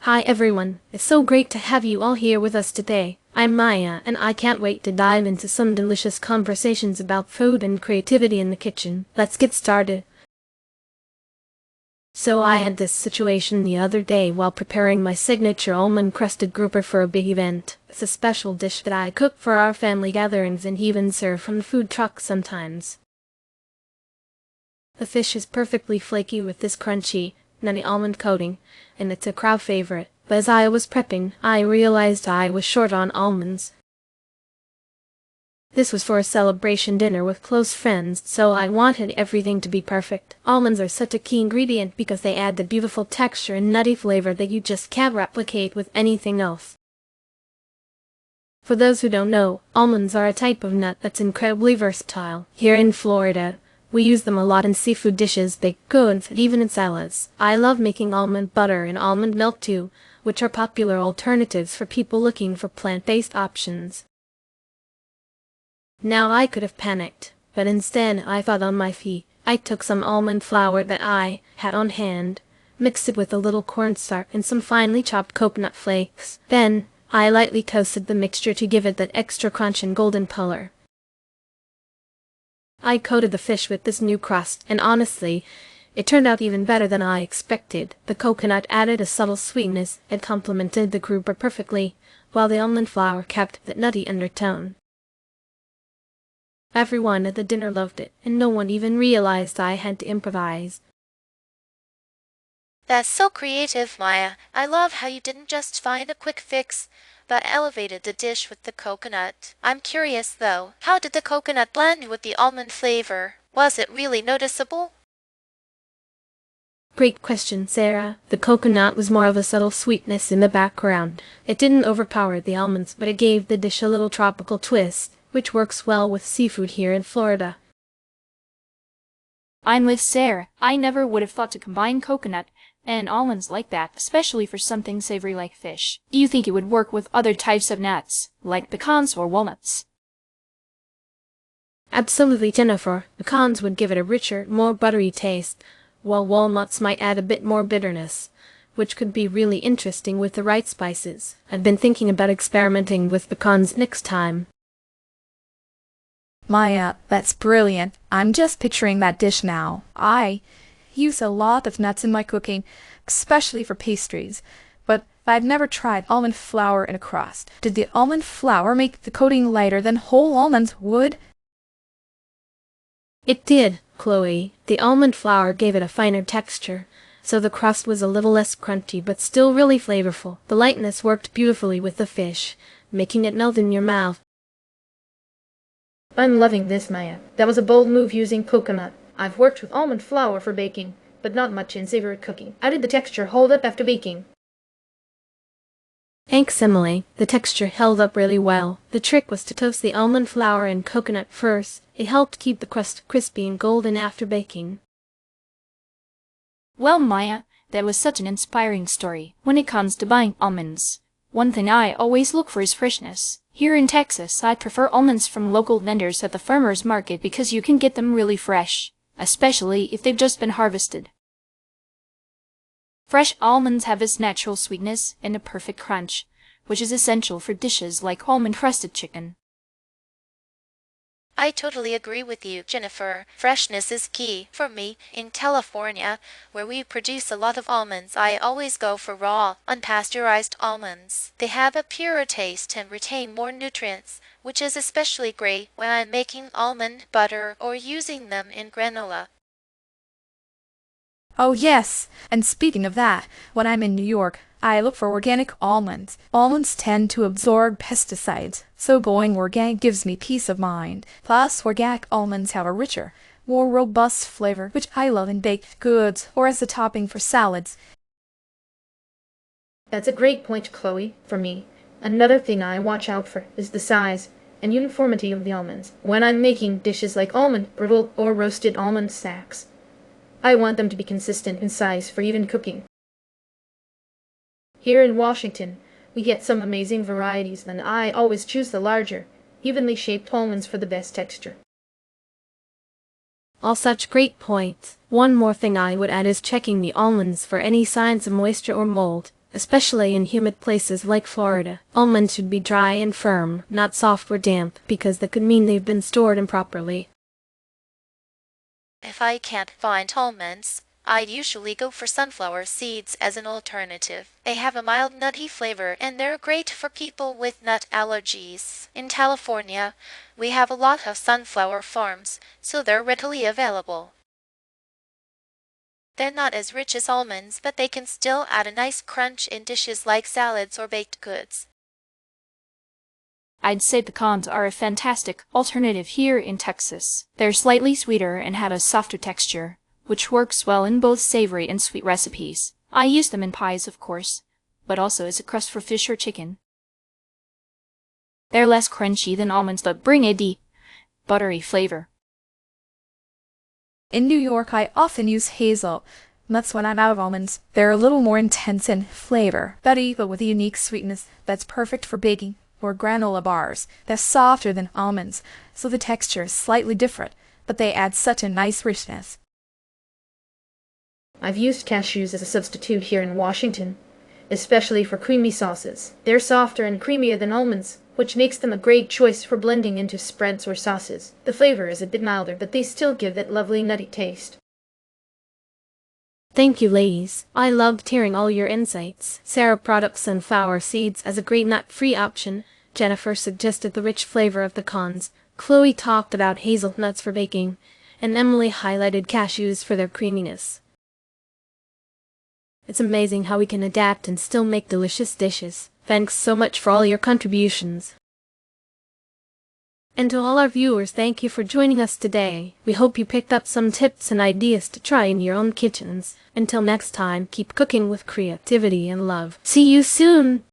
Hi everyone, it's so great to have you all here with us today. I'm Maya and I can't wait to dive into some delicious conversations about food and creativity in the kitchen. Let's get started. So I had this situation the other day while preparing my signature almond-crusted grouper for a big event. It's a special dish that I cook for our family gatherings and even serve from the food truck sometimes. The fish is perfectly flaky with this crunchy, nutty almond coating, and it's a crowd favorite. But as I was prepping, I realized I was short on almonds. This was for a celebration dinner with close friends, so I wanted everything to be perfect. Almonds are such a key ingredient because they add the beautiful texture and nutty flavor that you just can't replicate with anything else. For those who don't know, almonds are a type of nut that's incredibly versatile. Here in Florida, we use them a lot in seafood dishes, baked goods, and even in salads. I love making almond butter and almond milk too, which are popular alternatives for people looking for plant-based options. Now I could have panicked, but instead I thought on my feet. I took some almond flour that I had on hand, mixed it with a little cornstarch and some finely chopped coconut flakes. Then, I lightly toasted the mixture to give it that extra crunch and golden color. I coated the fish with this new crust, and honestly, it turned out even better than I expected. The coconut added a subtle sweetness and complemented the grouper perfectly, while the almond flour kept that nutty undertone. Everyone at the dinner loved it, and no one even realized I had to improvise. That's so creative, Maya. I love how you didn't just find a quick fix, but elevated the dish with the coconut. I'm curious though, how did the coconut blend with the almond flavor? Was it really noticeable? Great question, Sarah. The coconut was more of a subtle sweetness in the background. It didn't overpower the almonds, but it gave the dish a little tropical twist, which works well with seafood here in Florida. I'm with Sarah. I never would have thought to combine coconut and almonds like that, especially for something savory like fish. Do you think it would work with other types of nuts, like pecans or walnuts? Absolutely, Jennifer. Pecans would give it a richer, more buttery taste, while walnuts might add a bit more bitterness, which could be really interesting with the right spices. I've been thinking about experimenting with pecans next time. Maya, that's brilliant. I'm just picturing that dish now. I use a lot of nuts in my cooking, especially for pastries, but I've never tried almond flour in a crust. Did the almond flour make the coating lighter than whole almonds would? It did, Chloe. The almond flour gave it a finer texture, so the crust was a little less crunchy but still really flavorful. The lightness worked beautifully with the fish, making it melt in your mouth. I'm loving this, Maya. That was a bold move using coconut. I've worked with almond flour for baking, but not much in savory cooking. How did the texture hold up after baking? Thanks, Emily. The texture held up really well. The trick was to toast the almond flour and coconut first. It helped keep the crust crispy and golden after baking. Well, Maya, that was such an inspiring story. When it comes to buying almonds, one thing I always look for is freshness. Here in Texas, I prefer almonds from local vendors at the farmer's market because you can get them really fresh, especially if they've just been harvested. Fresh almonds have its natural sweetness and a perfect crunch, which is essential for dishes like almond-crusted chicken. I totally agree with you, Jennifer. Freshness is key. For me, in California, where we produce a lot of almonds, I always go for raw, unpasteurized almonds. They have a purer taste and retain more nutrients, which is especially great when I'm making almond butter or using them in granola. Oh yes, and speaking of that, when I'm in New York, I look for organic almonds. Almonds tend to absorb pesticides, so going organic gives me peace of mind. Plus, organic almonds have a richer, more robust flavor, which I love in baked goods or as a topping for salads. That's a great point, Chloe. For me, another thing I watch out for is the size and uniformity of the almonds. When I'm making dishes like almond brittle or roasted almond sacks, I want them to be consistent in size for even cooking. Here in Washington, we get some amazing varieties, and I always choose the larger, evenly shaped almonds for the best texture. All such great points. One more thing I would add is checking the almonds for any signs of moisture or mold. especially in humid places like Florida. Almonds should be dry and firm, not soft or damp, because that could mean they've been stored improperly. If I can't find almonds, I'd usually go for sunflower seeds as an alternative. They have a mild nutty flavor and they're great for people with nut allergies. In California, we have a lot of sunflower farms, so they're readily available. They're not as rich as almonds, but they can still add a nice crunch in dishes like salads or baked goods. I'd say pecans are a fantastic alternative here in Texas. They're slightly sweeter and have a softer texture, which works well in both savory and sweet recipes. I use them in pies, of course, but also as a crust for fish or chicken. They're less crunchy than almonds but bring a deep, buttery flavor. In New York, I often use hazelnuts when I'm out of almonds. They're a little more intense in flavor, but with a unique sweetness that's perfect for baking or granola bars. They're softer than almonds, so the texture is slightly different, but they add such a nice richness. I've used cashews as a substitute here in Washington, especially for creamy sauces. They're softer and creamier than almonds, which makes them a great choice for blending into spreads or sauces. The flavor is a bit milder, but they still give that lovely nutty taste. Thank you, ladies. I loved hearing all your insights. Sarah brought sunflower seeds as a great nut-free option. Jennifer suggested the rich flavor of pecans. Chloe talked about hazelnuts for baking, and Emily highlighted cashews for their creaminess. It's amazing how we can adapt and still make delicious dishes. Thanks so much for all your contributions. And to all our viewers, thank you for joining us today. We hope you picked up some tips and ideas to try in your own kitchens. Until next time, keep cooking with creativity and love. See you soon!